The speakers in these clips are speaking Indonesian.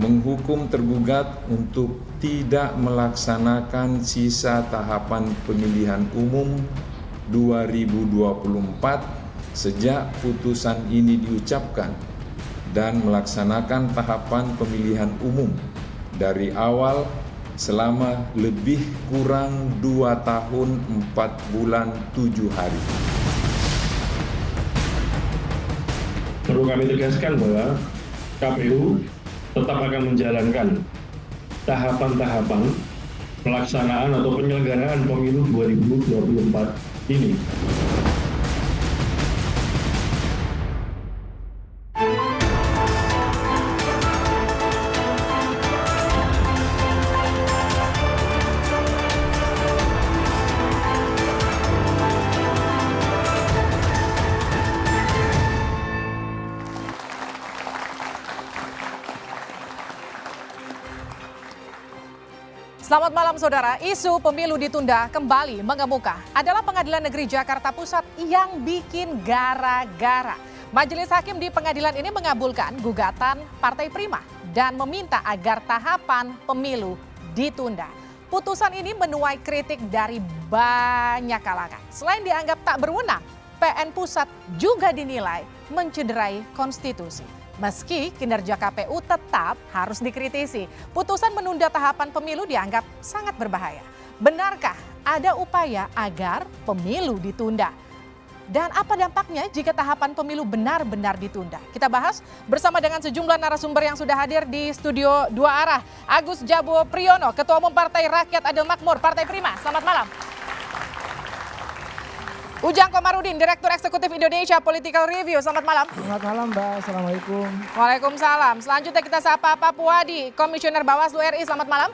menghukum tergugat untuk tidak melaksanakan sisa tahapan pemilihan umum 2024 sejak putusan ini diucapkan dan melaksanakan tahapan pemilihan umum dari awal selama lebih kurang 2 tahun 4 bulan 7 hari. Perlu kami tegaskan bahwa KPU tetap akan menjalankan tahapan-tahapan pelaksanaan atau penyelenggaraan pemilu 2024 ini. Selamat malam saudara, isu pemilu ditunda kembali mengemuka adalah Pengadilan Negeri Jakarta Pusat yang bikin gara-gara. Majelis Hakim di pengadilan ini mengabulkan gugatan Partai Prima dan meminta agar tahapan pemilu ditunda. Putusan ini menuai kritik dari banyak kalangan. Selain dianggap tak berwenang, PN Pusat juga dinilai mencederai konstitusi. Meski kinerja KPU tetap harus dikritisi, putusan menunda tahapan pemilu dianggap sangat berbahaya. Benarkah ada upaya agar pemilu ditunda? Dan apa dampaknya jika tahapan pemilu benar-benar ditunda? Kita bahas bersama dengan sejumlah narasumber yang sudah hadir di studio Dua Arah. Agus Jabo Priyono, Ketua Umum Partai Rakyat Adil Makmur, Partai Prima. Selamat malam. Ujang Komarudin, Direktur Eksekutif Indonesia Political Review. Selamat malam. Selamat malam Mbak, Assalamualaikum. Waalaikumsalam. Selanjutnya kita sapa Pak Puadi, Komisioner Bawaslu RI. Selamat malam.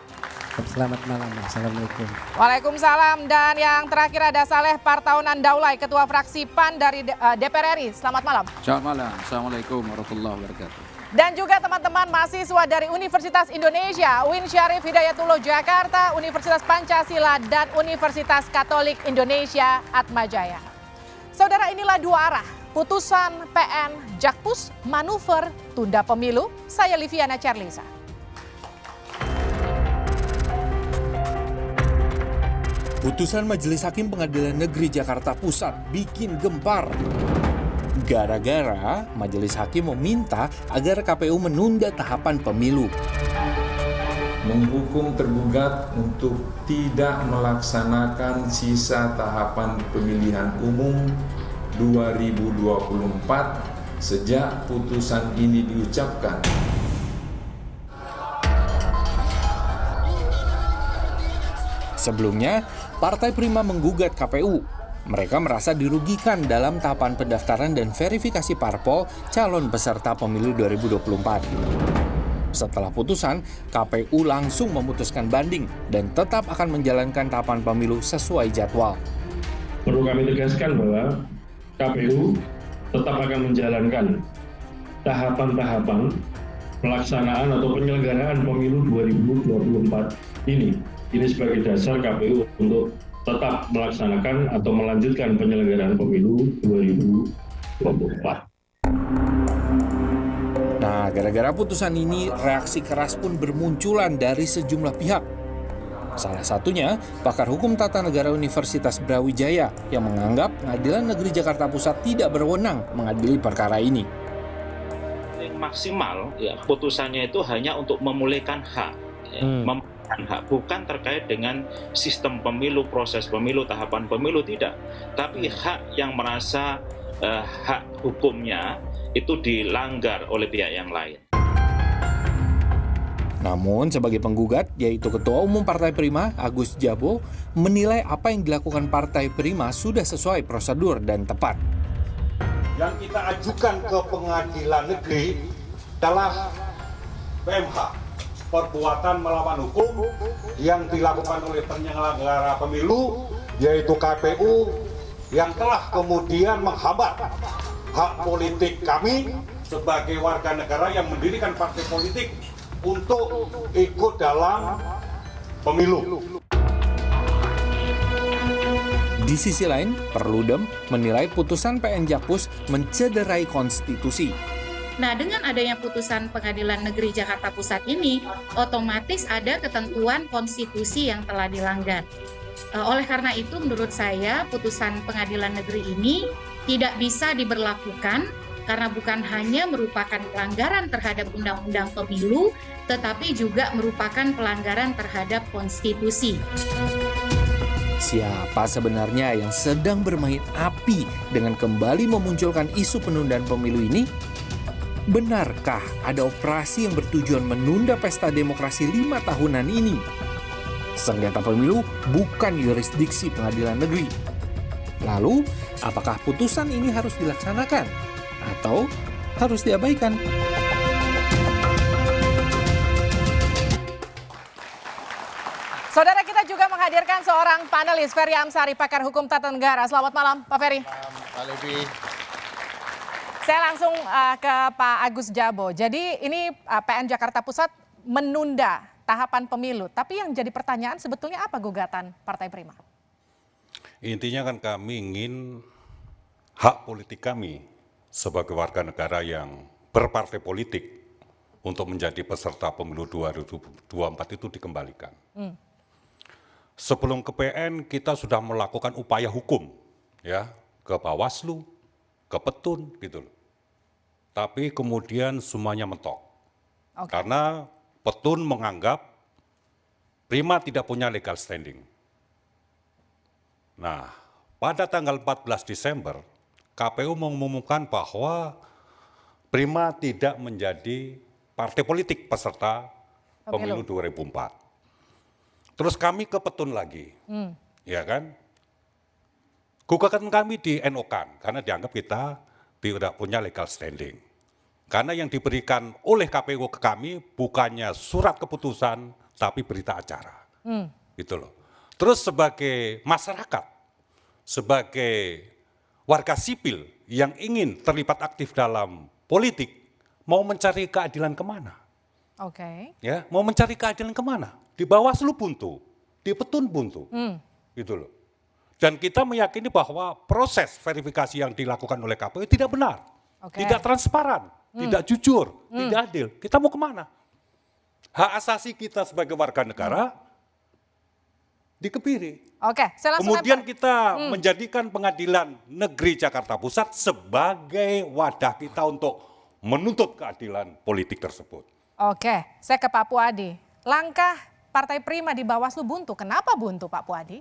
Selamat malam, Assalamualaikum. Waalaikumsalam. Dan yang terakhir ada Saleh Partaunan Daulay, Ketua Fraksi PAN dari DPR RI. Selamat malam. Selamat malam. Assalamualaikum warahmatullahi wabarakatuh. Dan juga teman-teman mahasiswa dari Universitas Indonesia, UIN Syarif Hidayatullah Jakarta, Universitas Pancasila, dan Universitas Katolik Indonesia Atmajaya. Saudara, inilah Dua Arah, putusan PN Jakpus, manuver tunda pemilu. Saya Liviana Charlisa. Putusan Majelis Hakim Pengadilan Negeri Jakarta Pusat bikin gempar. Gara-gara Majelis Hakim meminta agar KPU menunda tahapan pemilu. Menghukum tergugat untuk tidak melaksanakan sisa tahapan pemilihan umum 2024 sejak putusan ini diucapkan. Sebelumnya, Partai Prima menggugat KPU. Mereka merasa dirugikan dalam tahapan pendaftaran dan verifikasi parpol calon peserta pemilu 2024. Setelah putusan, KPU langsung memutuskan banding dan tetap akan menjalankan tahapan pemilu sesuai jadwal. Perlu kami tegaskan bahwa KPU tetap akan menjalankan tahapan-tahapan pelaksanaan atau penyelenggaraan pemilu 2024 ini. Ini sebagai dasar KPU untuk tetap melaksanakan atau melanjutkan penyelenggaraan pemilu 2024. Nah, gara-gara putusan ini, reaksi keras pun bermunculan dari sejumlah pihak. Salah satunya, pakar hukum tata negara Universitas Brawijaya yang menganggap Pengadilan Negeri Jakarta Pusat tidak berwenang mengadili perkara ini. Yang maksimal, ya, putusannya itu hanya untuk memulihkan hak. Hak bukan terkait dengan sistem pemilu, proses pemilu, tahapan pemilu, tidak. Tapi hak yang merasa hak hukumnya itu dilanggar oleh pihak yang lain. Namun sebagai penggugat, yaitu Ketua Umum Partai Prima, Agus Jabo, menilai apa yang dilakukan Partai Prima sudah sesuai prosedur dan tepat. Yang kita ajukan ke pengadilan negeri adalah PMH. Perbuatan melawan hukum yang dilakukan oleh penyelenggara pemilu, yaitu KPU, yang telah kemudian menghambat hak politik kami sebagai warga negara yang mendirikan partai politik untuk ikut dalam pemilu. Di sisi lain, Perludem menilai putusan PN Jakpus mencederai konstitusi. Nah, dengan adanya putusan Pengadilan Negeri Jakarta Pusat ini, otomatis ada ketentuan konstitusi yang telah dilanggar. Oleh karena itu, menurut saya, putusan Pengadilan Negeri ini tidak bisa diberlakukan karena bukan hanya merupakan pelanggaran terhadap Undang-Undang Pemilu, tetapi juga merupakan pelanggaran terhadap konstitusi. Siapa sebenarnya yang sedang bermain api dengan kembali memunculkan isu penundaan pemilu ini? Benarkah ada operasi yang bertujuan menunda pesta demokrasi 5 tahunan ini? Sengketa pemilu bukan yurisdiksi pengadilan negeri. Lalu, apakah putusan ini harus dilaksanakan atau harus diabaikan? Saudara, kita juga menghadirkan seorang panelis, Ferry Amsari, pakar hukum tata negara. Selamat malam, Pak Ferry. Pak Levi. Saya langsung ke Pak Agus Jabo. Jadi ini PN Jakarta Pusat menunda tahapan pemilu. Tapi yang jadi pertanyaan sebetulnya apa gugatan Partai Prima? Intinya kan kami ingin hak politik kami sebagai warga negara yang berpartai politik untuk menjadi peserta pemilu 2024 itu dikembalikan. Sebelum ke PN kita sudah melakukan upaya hukum ya ke Bawaslu, ke Petun gitu loh. Tapi kemudian semuanya mentok. Karena Petun menganggap Prima tidak punya legal standing. Nah, pada tanggal 14 Desember, KPU mengumumkan bahwa Prima tidak menjadi partai politik peserta pemilu 2004. Terus kami ke Petun lagi, ya kan? Gugatan kami di NO-kan karena dianggap kita tidak punya legal standing. Karena yang diberikan oleh KPU ke kami bukannya surat keputusan, tapi berita acara. Gitu loh. Terus sebagai masyarakat, sebagai warga sipil yang ingin terlibat aktif dalam politik, mau mencari keadilan kemana? Ya, mau mencari keadilan kemana? Di Bawaslu buntu, di Petun buntu. Gitu loh. Dan kita meyakini bahwa proses verifikasi yang dilakukan oleh KPU tidak benar, tidak transparan, tidak jujur, tidak adil. Kita mau kemana? Hak asasi kita sebagai warga negara dikebiri. Kemudian kita menjadikan Pengadilan Negeri Jakarta Pusat sebagai wadah kita untuk menuntut keadilan politik tersebut. Saya ke Pak Puadi. Langkah Partai Prima di Bawaslu buntu. Kenapa buntu, Pak Puadi?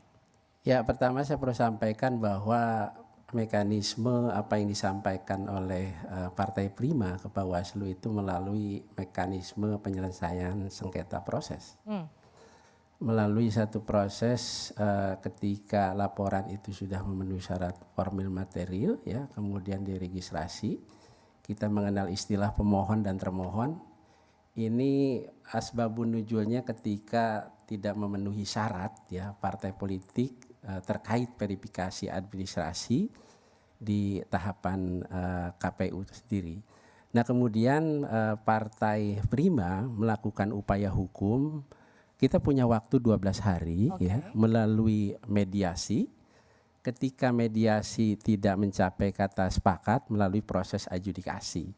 Ya, pertama saya perlu sampaikan bahwa mekanisme apa yang disampaikan oleh Partai Prima ke Bawaslu itu melalui mekanisme penyelesaian sengketa proses. Melalui satu proses ketika laporan itu sudah memenuhi syarat formil material, ya, kemudian diregistrasi, kita mengenal istilah pemohon dan termohon. Ini asbabun nuzulnya ketika tidak memenuhi syarat, ya, partai politik terkait verifikasi administrasi di tahapan KPU itu sendiri. Nah, kemudian Partai Prima melakukan upaya hukum. Kita punya waktu 12 hari ya, melalui mediasi. Ketika mediasi tidak mencapai kata sepakat, melalui proses adjudikasi.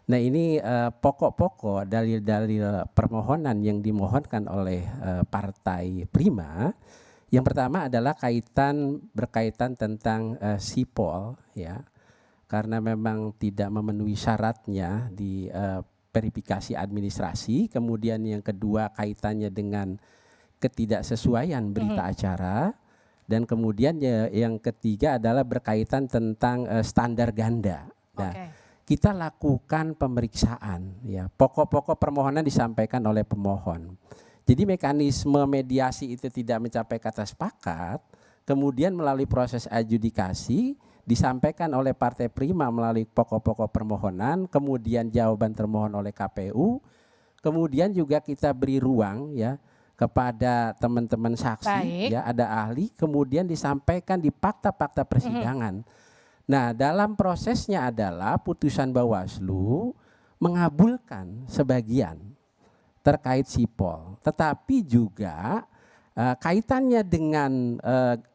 Nah, ini pokok-pokok dalil-dalil permohonan yang dimohonkan oleh Partai Prima. Yang pertama adalah berkaitan tentang sipol, ya, karena memang tidak memenuhi syaratnya di verifikasi administrasi. Kemudian yang kedua kaitannya dengan ketidaksesuaian berita acara, dan kemudian yang ketiga adalah berkaitan tentang standar ganda. Nah, kita lakukan pemeriksaan, ya, pokok-pokok permohonan disampaikan oleh pemohon. Jadi mekanisme mediasi itu tidak mencapai kata sepakat, kemudian melalui proses adjudikasi disampaikan oleh Partai Prima melalui pokok-pokok permohonan, kemudian jawaban termohon oleh KPU, kemudian juga kita beri ruang, ya, kepada teman-teman saksi, ya, ada ahli, kemudian disampaikan di fakta-fakta persidangan. Nah, dalam prosesnya adalah putusan Bawaslu mengabulkan sebagian terkait sipol, tetapi juga Kaitannya dengan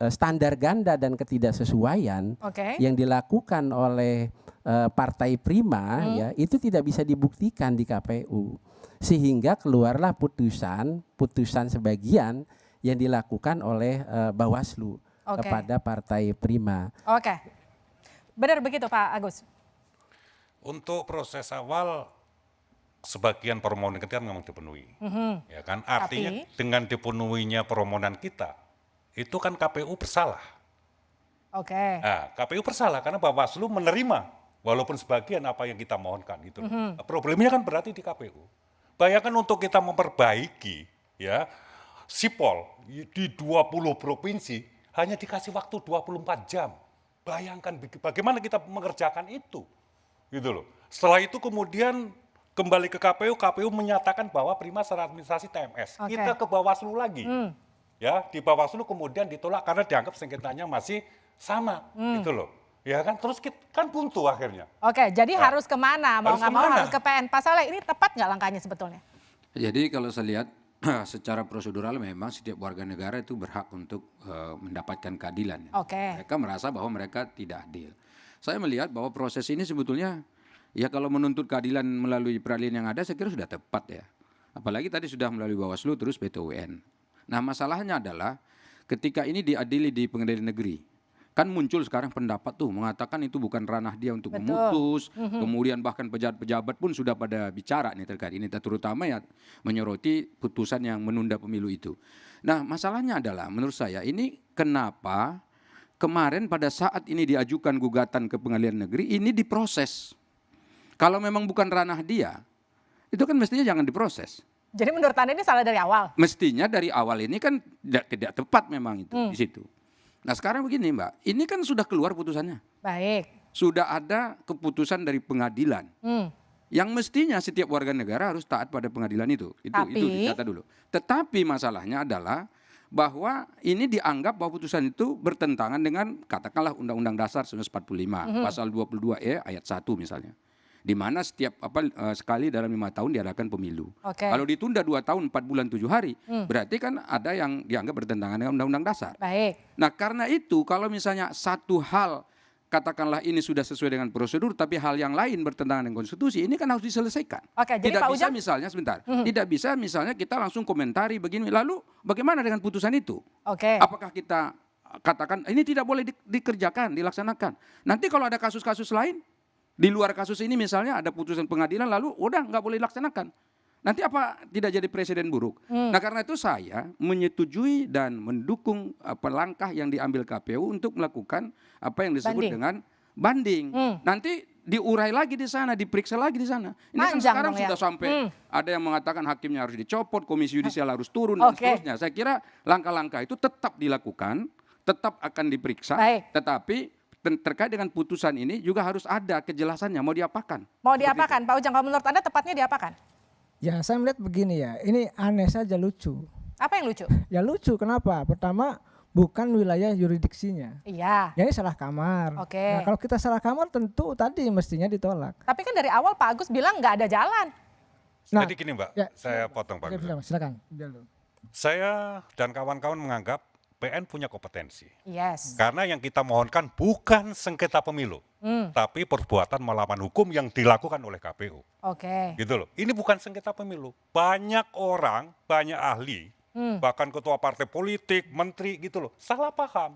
standar ganda dan ketidaksesuaian Oke. yang dilakukan oleh Partai Prima ya itu tidak bisa dibuktikan di KPU, sehingga keluarlah putusan sebagian yang dilakukan oleh Bawaslu kepada Partai Prima. Oke. Benar begitu Pak Agus? Untuk proses awal sebagian permohonan kita memang dipenuhi, ya kan? Artinya dengan dipenuhinya permohonan kita, itu kan KPU bersalah. Oke. Nah, KPU bersalah karena Bawaslu menerima walaupun sebagian apa yang kita mohonkan gitu. Problemnya kan berarti di KPU. Bayangkan untuk kita memperbaiki ya sipol di 20 provinsi hanya dikasih waktu 24 jam. Bayangkan bagaimana kita mengerjakan itu. Gitu loh. Setelah itu kemudian kembali ke KPU, KPU menyatakan bahwa Prima secara administrasi TMS. Kita ke Bawaslu lagi. Ya, di Bawaslu kemudian ditolak karena dianggap sengketanya masih sama, gitu loh. Ya kan, terus kan buntu akhirnya. Oke, jadi harus kemana? Mau nggak mau harus ke PN. Pak Saleh, ini tepat nggak langkahnya sebetulnya? Jadi kalau saya lihat secara prosedural memang setiap warga negara itu berhak untuk mendapatkan keadilan. Oke. Mereka merasa bahwa mereka tidak adil. Saya melihat bahwa proses ini sebetulnya ya kalau menuntut keadilan melalui peradilan yang ada saya kira sudah tepat ya. Apalagi tadi sudah melalui Bawaslu terus PT UN. Nah masalahnya adalah ketika ini diadili di pengadilan negeri. Kan muncul sekarang pendapat tuh mengatakan itu bukan ranah dia untuk memutus. Kemudian bahkan pejabat-pejabat pun sudah pada bicara nih terkait ini. Terutama ya menyoroti putusan yang menunda pemilu itu. Nah masalahnya adalah menurut saya ini kenapa kemarin pada saat ini diajukan gugatan ke pengadilan negeri ini diproses. Kalau memang bukan ranah dia, itu kan mestinya jangan diproses. Jadi menurut Anda ini salah dari awal? Mestinya dari awal ini kan tidak tepat memang itu di situ. Nah sekarang begini Mbak, ini kan sudah keluar putusannya. Baik. Sudah ada keputusan dari pengadilan. Yang mestinya setiap warga negara harus taat pada pengadilan itu. Itu dicatat dulu. Tetapi masalahnya adalah bahwa ini dianggap bahwa putusan itu bertentangan dengan katakanlah Undang-Undang Dasar 1945 pasal 22E ayat 1 misalnya. Di mana setiap sekali dalam 5 tahun diadakan pemilu. Kalau ditunda 2 tahun 4 bulan 7 hari, berarti kan ada yang dianggap bertentangan dengan Undang-Undang Dasar. Baik. Nah karena itu kalau misalnya satu hal katakanlah ini sudah sesuai dengan prosedur, tapi hal yang lain bertentangan dengan konstitusi, ini kan harus diselesaikan. Jadi tidak Pak bisa Ujang, misalnya sebentar, tidak bisa misalnya kita langsung komentari begini, lalu bagaimana dengan putusan itu? Apakah kita katakan ini tidak boleh dikerjakan, dilaksanakan? Nanti kalau ada kasus-kasus lain, di luar kasus ini misalnya ada putusan pengadilan lalu udah nggak boleh dilaksanakan. Nanti apa tidak jadi presiden buruk? Nah karena itu saya menyetujui dan mendukung langkah yang diambil KPU untuk melakukan apa yang disebut dengan banding. Nanti diurai lagi di sana, diperiksa lagi di sana. Ini kan sekarang sudah sampai ada yang mengatakan hakimnya harus dicopot, komisi yudisial harus turun dan seterusnya. Saya kira langkah-langkah itu tetap dilakukan, tetap akan diperiksa, tetapi terkait dengan putusan ini juga harus ada kejelasannya mau diapakan. Mau diapakan Pak Ujang, kalau menurut Anda tepatnya diapakan? Ya saya melihat begini ya, ini aneh saja lucu. Apa yang lucu? Ya lucu kenapa? Pertama bukan wilayah yurisdiksinya. Iya. Ya ini salah kamar. Nah kalau kita salah kamar tentu tadi mestinya ditolak. Tapi kan dari awal Pak Agus bilang nggak ada jalan. Jadi gini Mbak, saya potong Pak. Silakan. Saya dan kawan-kawan menganggap PN punya kompetensi. Yes. Karena yang kita mohonkan bukan sengketa pemilu, tapi perbuatan melawan hukum yang dilakukan oleh KPU. Gitu loh. Ini bukan sengketa pemilu. Banyak orang, banyak ahli, bahkan ketua partai politik, menteri gitu loh, salah paham.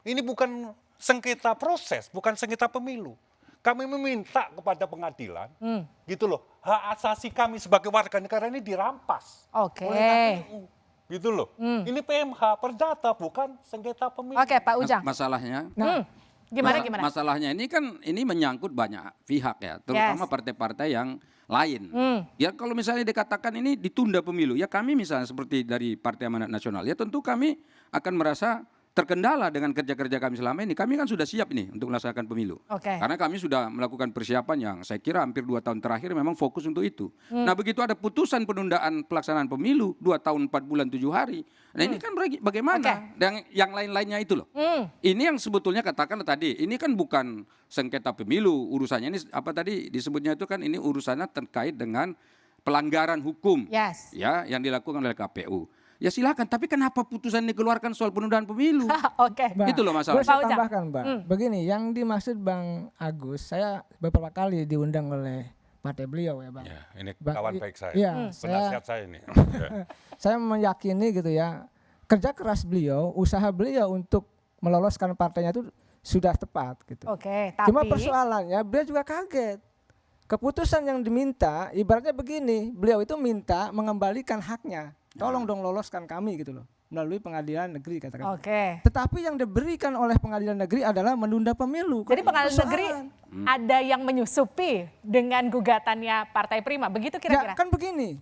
Ini bukan sengketa proses, bukan sengketa pemilu. Kami meminta kepada pengadilan, gitu loh, hak asasi kami sebagai warga negara ini dirampas oleh KPU. Gitu loh. Ini PMH perdata bukan sengketa pemilu. Pak Ujang. Masalahnya. Gimana? Masalahnya ini kan menyangkut banyak pihak ya, terutama partai-partai yang lain. Ya kalau misalnya dikatakan ini ditunda pemilu, ya kami misalnya seperti dari Partai Amanat Nasional, ya tentu kami akan merasa terkendala dengan kerja-kerja kami selama ini. Kami kan sudah siap nih untuk melaksanakan pemilu. Karena kami sudah melakukan persiapan yang saya kira hampir 2 tahun terakhir memang fokus untuk itu. Nah begitu ada putusan penundaan pelaksanaan pemilu 2 tahun 4 bulan 7 hari. Nah ini kan bagaimana? Dan yang lain-lainnya itu loh. Ini yang sebetulnya katakan tadi, ini kan bukan sengketa pemilu urusannya. Ini apa tadi disebutnya itu kan ini urusannya terkait dengan pelanggaran hukum ya yang dilakukan oleh KPU. ya silakan. Tapi kenapa putusan dikeluarkan soal penundaan pemilu? Oke. Itu loh masalah. Boleh saya tambahkan, Mbak. Begini, yang dimaksud Bang Agus, saya beberapa kali diundang oleh partai beliau ya, Bang. Ya, ini kawan baik saya. Iya, penasihat saya ini. Saya meyakini gitu ya, kerja keras beliau, usaha beliau untuk meloloskan partainya itu sudah tepat gitu. Oke, tapi cuma persoalannya beliau juga kaget. Keputusan yang diminta ibaratnya begini, beliau itu minta mengembalikan haknya. Tolong dong loloskan kami gitu loh, melalui pengadilan negeri katakan. Oke. Tetapi yang diberikan oleh pengadilan negeri adalah menunda pemilu. Jadi pengadilan negeri ada yang menyusupi dengan gugatannya Partai Prima, begitu kira-kira? Ya kan begini,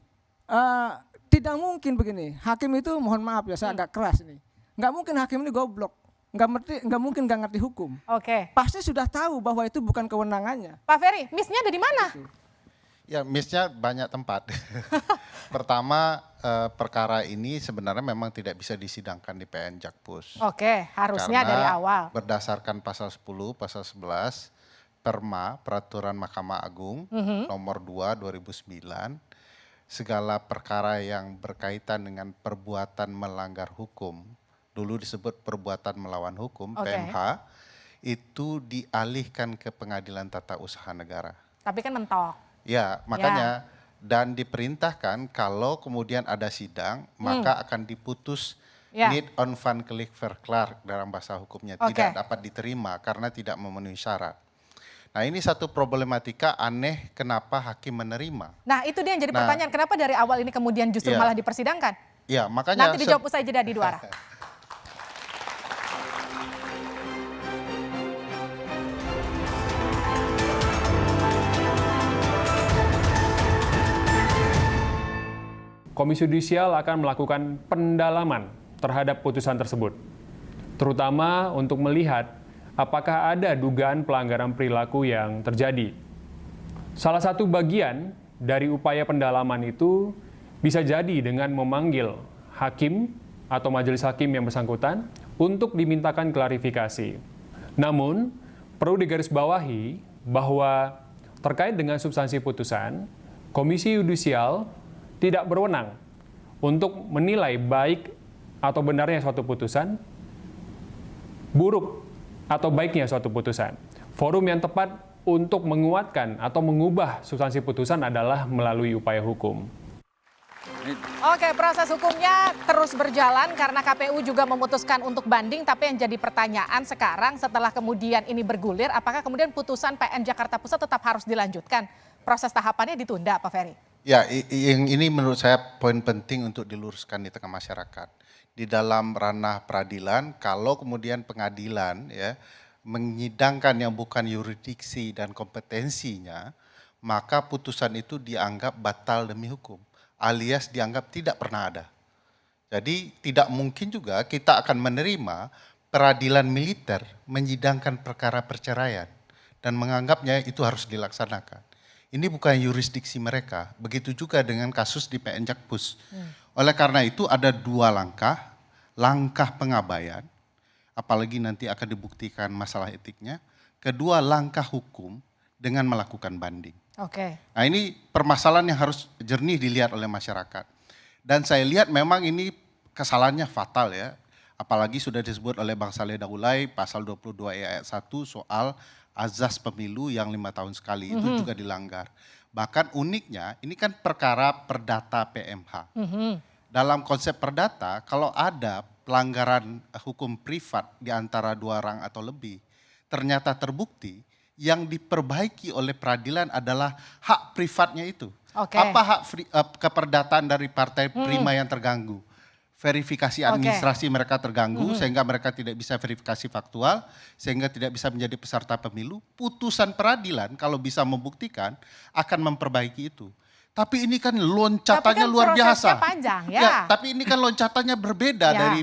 tidak mungkin begini. Hakim itu mohon maaf ya, saya agak keras nih. Nggak mungkin hakim ini goblok, nggak mungkin nggak ngerti hukum. Oke. Pasti sudah tahu bahwa itu bukan kewenangannya. Pak Ferry, miss-nya ada di mana? Ya, miss-nya banyak tempat. Pertama, perkara ini sebenarnya memang tidak bisa disidangkan di PN Jakpus. Oke, harusnya Karena dari awal. Berdasarkan pasal 10, pasal 11, Perma, Peraturan Mahkamah Agung, nomor 2 2009, segala perkara yang berkaitan dengan perbuatan melanggar hukum, dulu disebut perbuatan melawan hukum, PMH, itu dialihkan ke Pengadilan Tata Usaha Negara. Tapi kan mentok. Ya, makanya dan diperintahkan kalau kemudian ada sidang, maka akan diputus need on van verklaar dalam bahasa hukumnya, tidak dapat diterima karena tidak memenuhi syarat. Nah, ini satu problematika aneh kenapa hakim menerima. Nah, itu dia yang jadi pertanyaan, kenapa dari awal ini kemudian justru malah dipersidangkan? Ya, makanya nanti dijawab usai jeda di Dua Arah. Komisi Yudisial akan melakukan pendalaman terhadap putusan tersebut, terutama untuk melihat apakah ada dugaan pelanggaran perilaku yang terjadi. Salah satu bagian dari upaya pendalaman itu bisa jadi dengan memanggil hakim atau majelis hakim yang bersangkutan untuk dimintakan klarifikasi. Namun, perlu digarisbawahi bahwa terkait dengan substansi putusan, Komisi Yudisial tidak berwenang untuk menilai baik atau benarnya suatu putusan, buruk atau baiknya suatu putusan. Forum yang tepat untuk menguatkan atau mengubah substansi putusan adalah melalui upaya hukum. Oke, proses hukumnya terus berjalan karena KPU juga memutuskan untuk banding, tapi yang jadi pertanyaan sekarang setelah kemudian ini bergulir, apakah kemudian putusan PN Jakarta Pusat tetap harus dilanjutkan? Proses tahapannya ditunda, Pak Ferry? Ya, yang ini menurut saya poin penting untuk diluruskan di tengah masyarakat. Di dalam ranah peradilan, kalau kemudian pengadilan ya menyidangkan yang bukan yurisdiksi dan kompetensinya, maka putusan itu dianggap batal demi hukum, alias dianggap tidak pernah ada. Jadi tidak mungkin juga kita akan menerima peradilan militer menyidangkan perkara perceraian dan menganggapnya itu harus dilaksanakan. Ini bukan yurisdiksi mereka, begitu juga dengan kasus di PN Jakpus. Oleh karena itu ada dua langkah, langkah pengabaian, apalagi nanti akan dibuktikan masalah etiknya. Kedua, langkah hukum dengan melakukan banding. Nah, ini permasalahan yang harus jernih dilihat oleh masyarakat. Dan saya lihat memang ini kesalahannya fatal ya, apalagi sudah disebut oleh Bang Saleh Daulay pasal 22 ayat 1 soal azas pemilu yang 5 tahun sekali itu juga dilanggar. Bahkan uniknya ini kan perkara perdata PMH. Dalam konsep perdata kalau ada pelanggaran hukum privat di antara dua orang atau lebih ternyata terbukti, yang diperbaiki oleh peradilan adalah hak privatnya itu. Apa hak keperdataan dari Partai Prima yang terganggu? Verifikasi administrasi mereka terganggu sehingga mereka tidak bisa verifikasi faktual, sehingga tidak bisa menjadi peserta pemilu. Putusan peradilan kalau bisa membuktikan akan memperbaiki itu. Tapi ini kan loncatannya luar biasa. Panjang, tapi ini kan loncatannya berbeda dari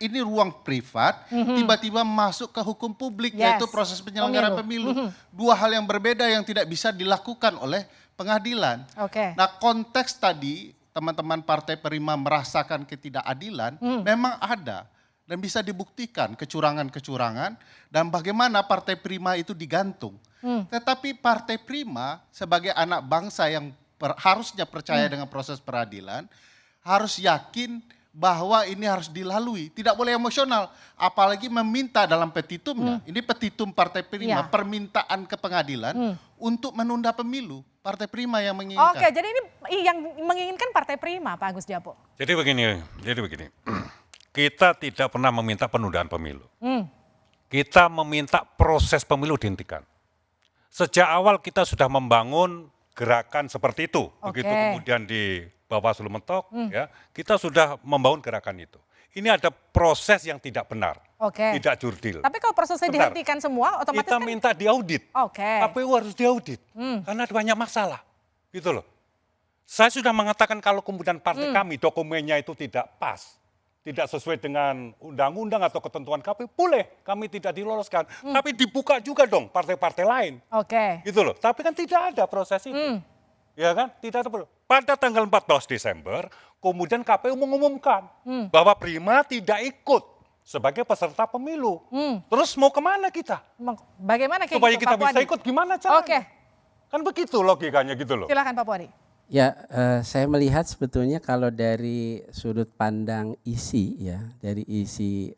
ini ruang privat tiba-tiba masuk ke hukum publik yaitu proses penyelenggaraan pemilu. Dua hal yang berbeda yang tidak bisa dilakukan oleh pengadilan. Nah, konteks tadi teman-teman Partai Prima merasakan ketidakadilan memang ada dan bisa dibuktikan kecurangan-kecurangan dan bagaimana Partai Prima itu digantung. Tetapi Partai Prima sebagai anak bangsa yang harusnya percaya dengan proses peradilan harus yakin bahwa ini harus dilalui, tidak boleh emosional, apalagi meminta dalam petitumnya. Ini petitum Partai Prima, permintaan ke pengadilan untuk menunda pemilu. Partai Prima yang menginginkan. Oke, jadi ini yang menginginkan Partai Prima, Pak Agus Diapo. Jadi begini, kita tidak pernah meminta penundaan pemilu. Kita meminta proses pemilu dihentikan. Sejak awal kita sudah membangun gerakan seperti itu. Begitu kemudian di Bawaslu mentok, ya, kita sudah membangun gerakan itu. Ini ada proses yang tidak benar, tidak jurdil. Tapi kalau prosesnya dihentikan semua, otomatis kita minta diaudit. KPU harus diaudit, karena ada banyak masalah, gitu loh. Saya sudah mengatakan kalau kemudian partai kami dokumennya itu tidak pas, tidak sesuai dengan undang-undang atau ketentuan KPU, boleh kami tidak diloloskan. Tapi dibuka juga dong partai-partai lain, gitu loh. Tapi kan tidak ada proses itu. Ya kan, tidak ada. Pada tanggal 14 Desember, kemudian KPU mengumumkan bahwa Prima tidak ikut sebagai peserta pemilu. Terus mau kemana kita? Bagaimana supaya kita bisa ikut, gimana caranya? Kan begitu logikanya gitu loh. Silakan Pak Puadi. Ya, saya melihat sebetulnya kalau dari sudut pandang isi ya, dari isi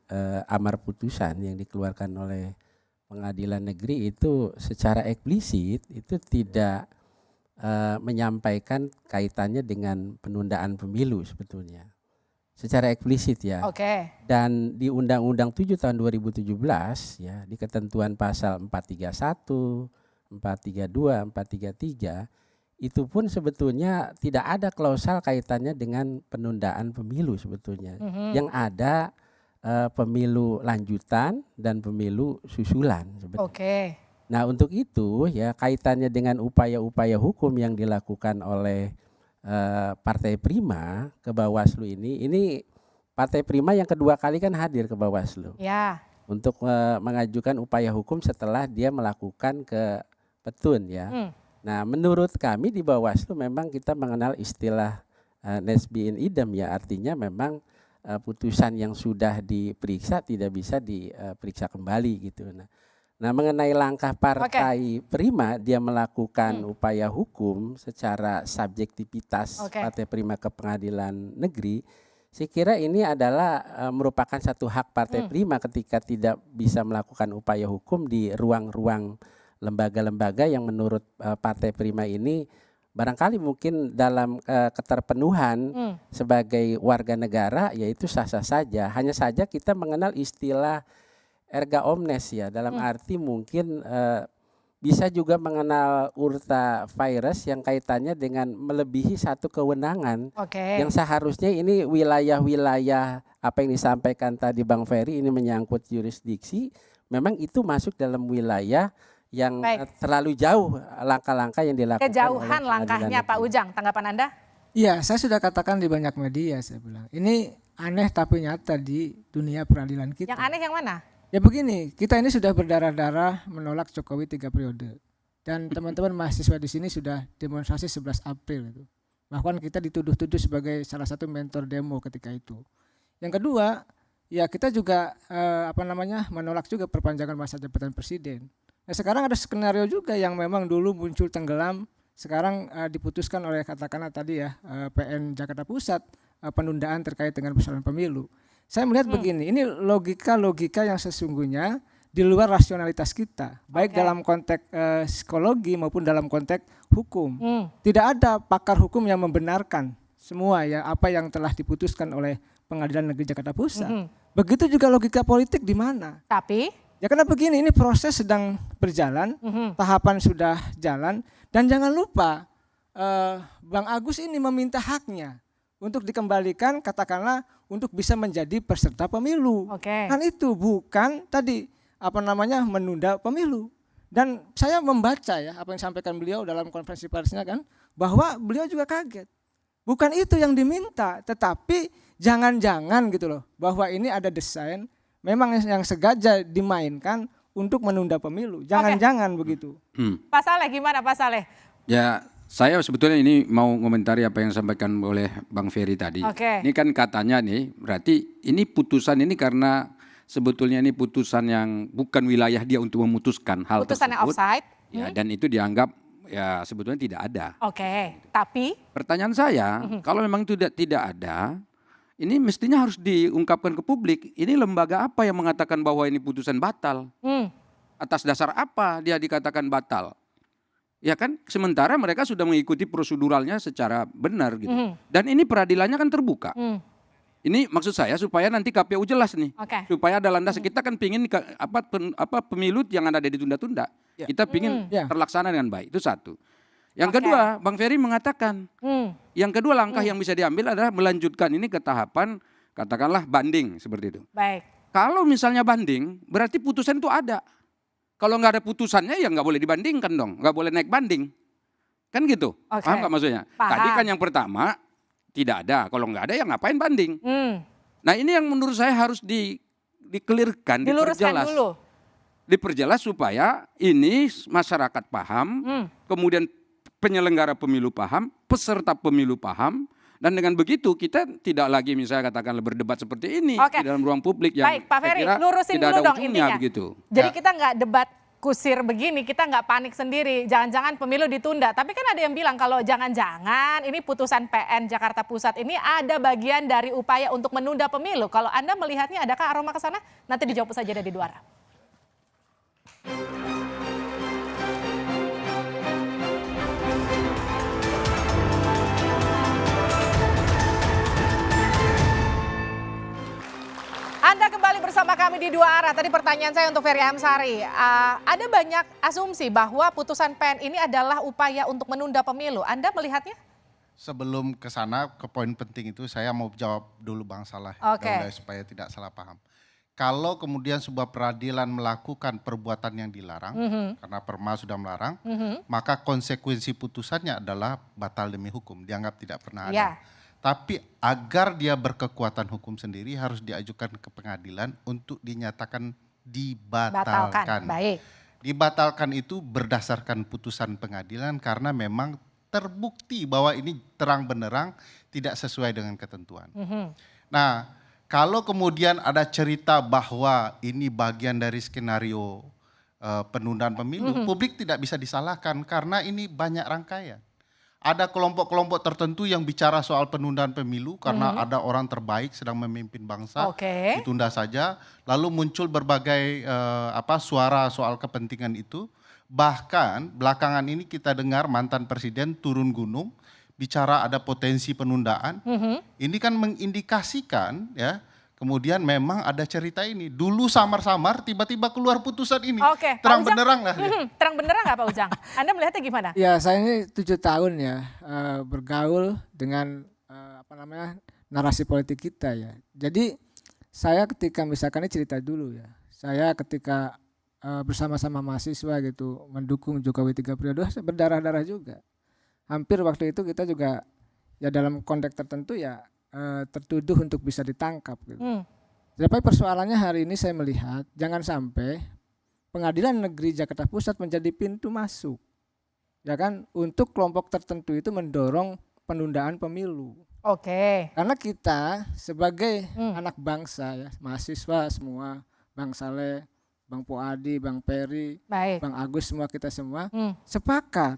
amar putusan yang dikeluarkan oleh Pengadilan Negeri itu secara eksplisit itu tidak menyampaikan kaitannya dengan penundaan pemilu sebetulnya. Secara eksplisit ya. Dan di Undang-Undang 7 tahun 2017 ya, di ketentuan pasal 431, 432, 433 itu pun sebetulnya tidak ada klausal kaitannya dengan penundaan pemilu sebetulnya. Yang ada pemilu lanjutan dan pemilu susulan sebetulnya. Nah, untuk itu ya kaitannya dengan upaya-upaya hukum yang dilakukan oleh Partai Prima ke Bawaslu ini Partai Prima yang kedua kali kan hadir ke Bawaslu. Untuk mengajukan upaya hukum setelah dia melakukan ke Petun ya. Nah, menurut kami di Bawaslu memang kita mengenal istilah nesbi in idem ya, artinya memang putusan yang sudah diperiksa tidak bisa diperiksa kembali gitu. Nah, mengenai langkah Partai Prima dia melakukan upaya hukum secara subjektivitas Partai Prima ke Pengadilan Negeri, saya kira ini adalah merupakan satu hak Partai Prima ketika tidak bisa melakukan upaya hukum di ruang-ruang lembaga-lembaga yang menurut Partai Prima ini barangkali mungkin dalam keterpenuhan sebagai warga negara yaitu sah-sah saja. Hanya saja kita mengenal istilah erga omnes ya, dalam arti mungkin bisa juga mengenal urta virus yang kaitannya dengan melebihi satu kewenangan yang seharusnya ini wilayah-wilayah apa yang disampaikan tadi Bang Ferry ini menyangkut jurisdiksi, memang itu masuk dalam wilayah yang terlalu jauh langkah-langkah yang dilakukan. Kejauhan langkahnya Pak Ujang, tanggapan Anda? Iya, saya sudah katakan di banyak media, saya bilang ini aneh tapi nyata di dunia peradilan kita. Yang aneh yang mana? Ya begini, kita ini sudah berdarah-darah menolak Jokowi 3 periode. Dan teman-teman mahasiswa di sini sudah demonstrasi 11 April itu. Bahkan kita dituduh-tuduh sebagai salah satu mentor demo ketika itu. Yang kedua, ya kita juga menolak juga perpanjangan masa jabatan presiden. Nah, sekarang ada skenario juga yang memang dulu muncul tenggelam, sekarang diputuskan oleh katakanlah tadi ya PN Jakarta Pusat penundaan terkait dengan persoalan pemilu. Saya melihat begini, ini logika-logika yang sesungguhnya di luar rasionalitas kita, baik dalam konteks psikologi maupun dalam konteks hukum. Tidak ada pakar hukum yang membenarkan semua ya apa yang telah diputuskan oleh Pengadilan Negeri Jakarta Pusat. Begitu juga logika politik di mana? Tapi ya karena begini, ini proses sedang berjalan, tahapan sudah jalan, dan jangan lupa Bang Agus ini meminta haknya untuk dikembalikan katakanlah untuk bisa menjadi peserta pemilu. Kan itu bukan tadi menunda pemilu. Dan saya membaca ya apa yang disampaikan beliau dalam konferensi persnya kan, bahwa beliau juga kaget. Bukan itu yang diminta, tetapi jangan-jangan gitu loh, bahwa ini ada desain memang yang sengaja dimainkan untuk menunda pemilu. Jangan-jangan begitu. Pak Saleh gimana Pak Saleh? Ya, saya sebetulnya ini mau komentari apa yang disampaikan oleh Bang Ferry tadi. Ini kan katanya nih, berarti ini putusan ini karena sebetulnya ini putusan yang bukan wilayah dia untuk memutuskan hal putusan tersebut. Yang offside. Ya, dan itu dianggap ya sebetulnya tidak ada. Tapi? Pertanyaan saya, kalau memang itu tidak ada, ini mestinya harus diungkapkan ke publik. Ini lembaga apa yang mengatakan bahwa ini putusan batal? Atas dasar apa dia dikatakan batal? Ya kan, sementara mereka sudah mengikuti proseduralnya secara benar gitu. Dan ini peradilannya kan terbuka. Ini maksud saya supaya nanti KPU jelas nih, supaya ada landasan. Kita kan pingin pemilu yang ada ditunda-tunda. Kita pingin terlaksana dengan baik. Itu satu. Yang kedua, Bang Ferry mengatakan, yang kedua langkah yang bisa diambil adalah melanjutkan ini ke tahapan katakanlah banding seperti itu. Baik. Kalau misalnya banding, berarti putusan itu ada. Kalau nggak ada putusannya ya nggak boleh dibandingkan dong, nggak boleh naik banding. Kan gitu, paham nggak maksudnya? Paham. Tadi kan yang pertama tidak ada, kalau nggak ada ya ngapain banding. Nah ini yang menurut saya harus dikelirkan, diluruskan diperjelas. dulu. Diperjelas supaya ini masyarakat paham, kemudian penyelenggara pemilu paham, peserta pemilu paham, dan dengan begitu kita tidak lagi misalnya katakanlah berdebat seperti ini di dalam ruang publik yang Baik, Pak Ferry, lurusin tidak dulu ada dong ujungnya intinya. begitu. Jadi kita nggak debat kusir begini, kita nggak panik sendiri, jangan-jangan pemilu ditunda. Tapi kan ada yang bilang kalau jangan-jangan ini putusan PN Jakarta Pusat ini ada bagian dari upaya untuk menunda pemilu. Kalau Anda melihatnya adakah aroma ke sana? Nanti dijawab saja dari Duara. Anda kembali bersama kami di Dua Arah. Tadi pertanyaan saya untuk Ferry Amsari. Ada banyak asumsi bahwa putusan PN ini adalah upaya untuk menunda pemilu. Anda melihatnya? Sebelum ke sana, ke poin penting itu saya mau jawab dulu Bang Salah. Supaya tidak salah paham. Kalau kemudian sebuah peradilan melakukan perbuatan yang dilarang, karena Perma sudah melarang, maka konsekuensi putusannya adalah batal demi hukum, dianggap tidak pernah ada. Tapi agar dia berkekuatan hukum sendiri harus diajukan ke pengadilan untuk dinyatakan dibatalkan. Baik. Dibatalkan itu berdasarkan putusan pengadilan karena memang terbukti bahwa ini terang benderang tidak sesuai dengan ketentuan. Nah, kalau kemudian ada cerita bahwa ini bagian dari skenario penundaan pemilu, publik tidak bisa disalahkan karena ini banyak rangkaian. Ada kelompok-kelompok tertentu yang bicara soal penundaan pemilu karena ada orang terbaik sedang memimpin bangsa, ditunda saja. Lalu muncul berbagai suara soal kepentingan itu. Bahkan belakangan ini kita dengar mantan presiden turun gunung bicara ada potensi penundaan. Ini kan mengindikasikan ya. Kemudian memang ada cerita ini. Dulu samar-samar tiba-tiba keluar putusan ini. Terang benderang lah. Terang benderang nggak Pak Ujang? Anda melihatnya gimana? Ya saya ini 7 tahun ya bergaul dengan narasi politik kita ya. Jadi saya ketika misalkan ini cerita dulu ya. Saya ketika bersama-sama mahasiswa gitu mendukung Jokowi 3 periode berdarah-darah juga. Hampir waktu itu kita juga ya dalam konteks tertentu ya tertuduh untuk bisa ditangkap gitu. Tapi persoalannya hari ini saya melihat jangan sampai Pengadilan Negeri Jakarta Pusat menjadi pintu masuk, ya kan, untuk kelompok tertentu itu mendorong penundaan pemilu. Karena kita sebagai anak bangsa ya, mahasiswa semua, Bang Saleh, Bang Poadi, Bang Peri, Bang Agus, semua kita semua sepakat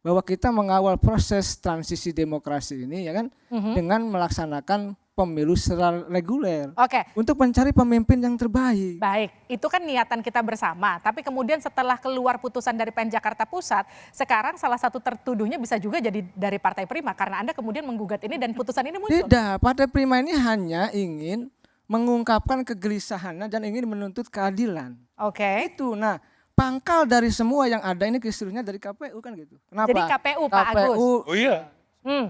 bahwa kita mengawal proses transisi demokrasi ini ya kan dengan melaksanakan pemilu secara reguler untuk mencari pemimpin yang terbaik. Baik, itu kan niatan kita bersama. Tapi kemudian setelah keluar putusan dari PN Jakarta Pusat, sekarang salah satu tertuduhnya bisa juga jadi dari Partai Prima karena Anda kemudian menggugat ini dan putusan ini muncul. Tidak, Partai Prima ini hanya ingin mengungkapkan kegelisahannya dan ingin menuntut keadilan. Itu. Nah, pangkal dari semua yang ada ini kisruhnya dari KPU kan gitu. Kenapa? Jadi KPU Pak Agus. Oh iya,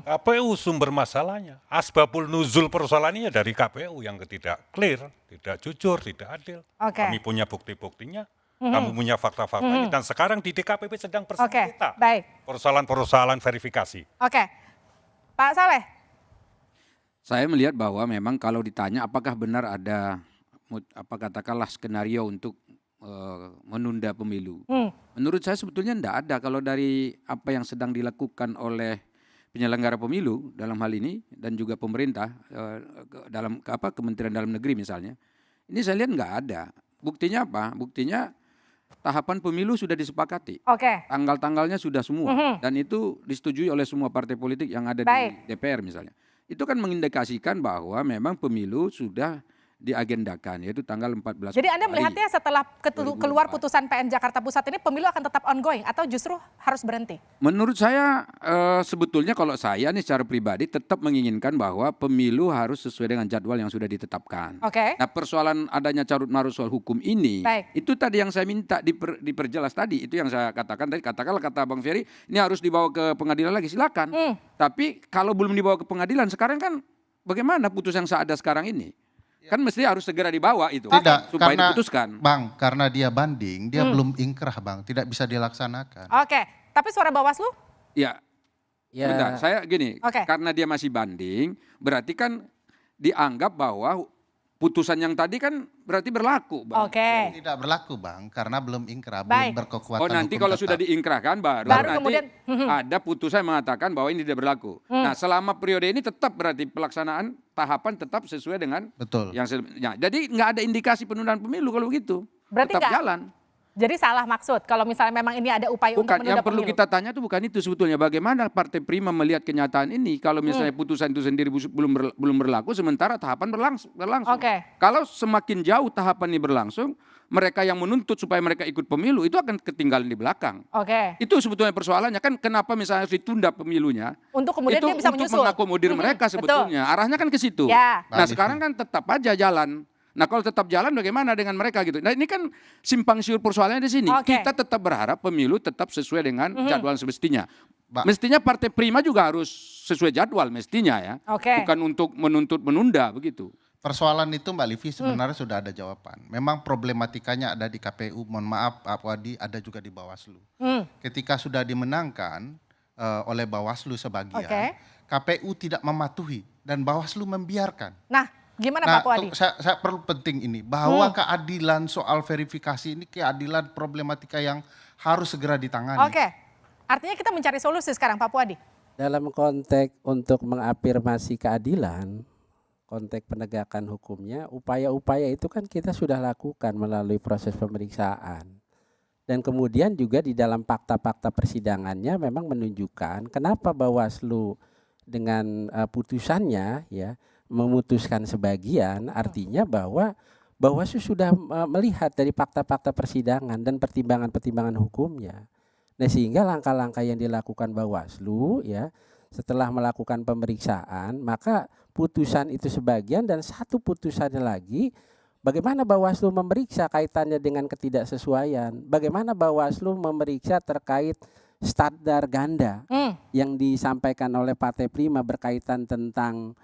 KPU sumber masalahnya. Asbabul nuzul persoalannya dari KPU yang tidak clear, tidak jujur, tidak adil. Kami punya bukti-buktinya, kami punya fakta-faktanya, dan sekarang di DKPP sedang bersengketa. Persoalan-persoalan verifikasi. Pak Saleh. Saya melihat bahwa memang kalau ditanya apakah benar ada katakanlah skenario untuk menunda pemilu. Menurut saya sebetulnya tidak ada kalau dari apa yang sedang dilakukan oleh penyelenggara pemilu dalam hal ini dan juga pemerintah dalam Kementerian Dalam Negeri misalnya. Ini saya lihat nggak ada. Buktinya apa? Buktinya tahapan pemilu sudah disepakati. Tanggal-tanggalnya sudah semua dan itu disetujui oleh semua partai politik yang ada di DPR misalnya. itu kan mengindikasikan bahwa memang pemilu sudah diagendakan, yaitu tanggal 14 Jadi Anda melihatnya setelah keluar putusan PN Jakarta Pusat ini pemilu akan tetap ongoing atau justru harus berhenti? Menurut saya sebetulnya kalau saya nih secara pribadi tetap menginginkan bahwa pemilu harus sesuai dengan jadwal yang sudah ditetapkan. Oke. Nah persoalan adanya carut marut soal hukum ini, itu tadi yang saya minta diperjelas tadi, itu yang saya katakan tadi, katakanlah kata Bang Ferry, ini harus dibawa ke pengadilan lagi, silakan. Tapi kalau belum dibawa ke pengadilan, sekarang kan bagaimana putusan yang ada sekarang ini? Kan mesti harus segera dibawa itu supaya diputuskan. Bang, karena dia banding, dia belum ingkrah Bang, tidak bisa dilaksanakan. Oke, tapi suara Bawaslu? Ya, bentar, saya gini, karena dia masih banding, berarti kan dianggap bahwa putusan yang tadi kan berarti berlaku, Bang. Tidak berlaku, Bang, karena belum ingkrah, belum berkekuatan hukum. Nanti kalau sudah diingkrahkan baru nanti kemudian ada putusan yang mengatakan bahwa ini tidak berlaku. Nah, selama periode ini tetap berarti pelaksanaan tahapan tetap sesuai dengan yang jadi nggak ada indikasi penundaan pemilu kalau begitu. Berarti tetap jalan. Jadi salah maksud kalau misalnya memang ini ada upaya untuk menunda yang perlu pemilu. kita tanya itu bukan itu sebetulnya, bagaimana Partai Prima melihat kenyataan ini kalau misalnya putusan itu sendiri belum berlaku sementara tahapan berlangsung. Kalau semakin jauh tahapan ini berlangsung, mereka yang menuntut supaya mereka ikut pemilu itu akan ketinggalan di belakang. Itu sebetulnya persoalannya kan, kenapa misalnya harus ditunda pemilunya? Untuk kemudian dia bisa menyusul. Untuk mengakomodir mereka sebetulnya. Arahnya kan ke situ. Nah, sekarang kan tetap aja jalan. Nah, kalau tetap jalan bagaimana dengan mereka gitu? Nah, ini kan simpang siur persoalannya di sini. Kita tetap berharap pemilu tetap sesuai dengan jadwal semestinya. Mestinya Partai Prima juga harus sesuai jadwal mestinya ya. Bukan untuk menuntut menunda begitu. Persoalan itu Mbak Livi sebenarnya sudah ada jawaban. Memang problematikanya ada di KPU, mohon maaf Pak Wadi, ada juga di Bawaslu. Ketika sudah dimenangkan oleh Bawaslu sebagian, KPU tidak mematuhi dan Bawaslu membiarkan. Nah, gimana Pak Wadi? Saya perlu penting ini, bahwa keadilan soal verifikasi ini keadilan problematika yang harus segera ditangani. Artinya kita mencari solusi sekarang Pak Wadi. Dalam konteks untuk mengafirmasi keadilan, konteks penegakan hukumnya, upaya-upaya itu kan kita sudah lakukan melalui proses pemeriksaan. Dan kemudian juga di dalam fakta-fakta persidangannya memang menunjukkan kenapa Bawaslu dengan putusannya ya memutuskan sebagian, artinya bahwa Bawaslu sudah melihat dari fakta-fakta persidangan dan pertimbangan-pertimbangan hukumnya. Nah, sehingga langkah-langkah yang dilakukan Bawaslu ya setelah melakukan pemeriksaan, maka putusan itu sebagian dan satu putusannya lagi, bagaimana Bawaslu memeriksa kaitannya dengan ketidaksesuaian, bagaimana Bawaslu memeriksa terkait standar ganda yang disampaikan oleh Partai Prima berkaitan tentang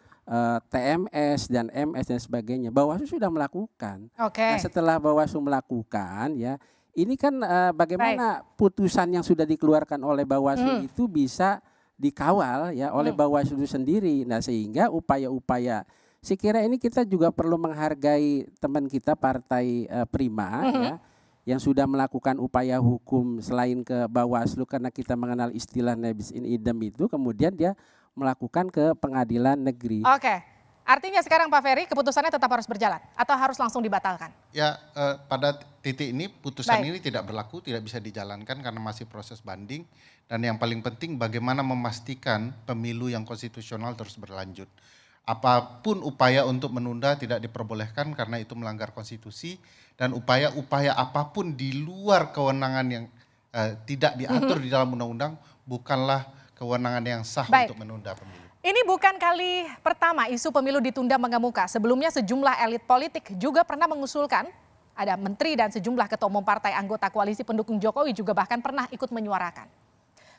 TMS dan MS dan sebagainya. Bawaslu sudah melakukan. Nah, setelah Bawaslu melakukan ya, ini kan bagaimana putusan yang sudah dikeluarkan oleh Bawaslu itu bisa dikawal ya oleh Bawaslu sendiri. Nah, sehingga upaya-upaya, saya kira ini kita juga perlu menghargai teman kita Partai Prima ya, yang sudah melakukan upaya hukum selain ke Bawaslu, karena kita mengenal istilah nebis in idem itu, kemudian dia melakukan ke pengadilan negeri. Artinya sekarang Pak Ferry keputusannya tetap harus berjalan atau harus langsung dibatalkan? Ya, pada titik ini putusan ini tidak berlaku, tidak bisa dijalankan karena masih proses banding. Dan yang paling penting bagaimana memastikan pemilu yang konstitusional terus berlanjut. Apapun upaya untuk menunda tidak diperbolehkan karena itu melanggar konstitusi, dan upaya-upaya apapun di luar kewenangan yang tidak diatur di dalam undang-undang bukanlah kewenangan yang sah untuk menunda pemilu. Ini bukan kali pertama isu pemilu ditunda mengemuka. Sebelumnya sejumlah elit politik juga pernah mengusulkan, ada menteri dan sejumlah ketua umum partai anggota koalisi pendukung Jokowi juga bahkan pernah ikut menyuarakan.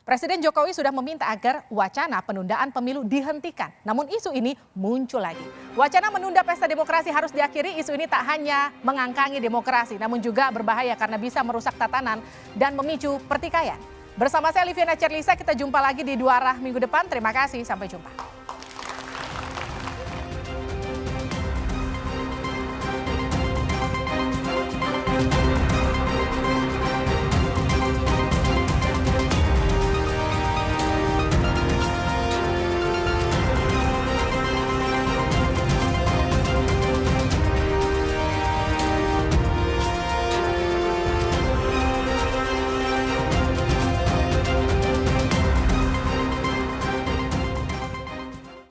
Presiden Jokowi sudah meminta agar wacana penundaan pemilu dihentikan. Namun isu ini muncul lagi. Wacana menunda pesta demokrasi harus diakhiri. Isu ini tak hanya mengangkangi demokrasi, namun juga berbahaya karena bisa merusak tatanan dan memicu pertikaian. Bersama saya Liviana Cerlisa, kita jumpa lagi di Dua Arah minggu depan. Terima kasih, sampai jumpa.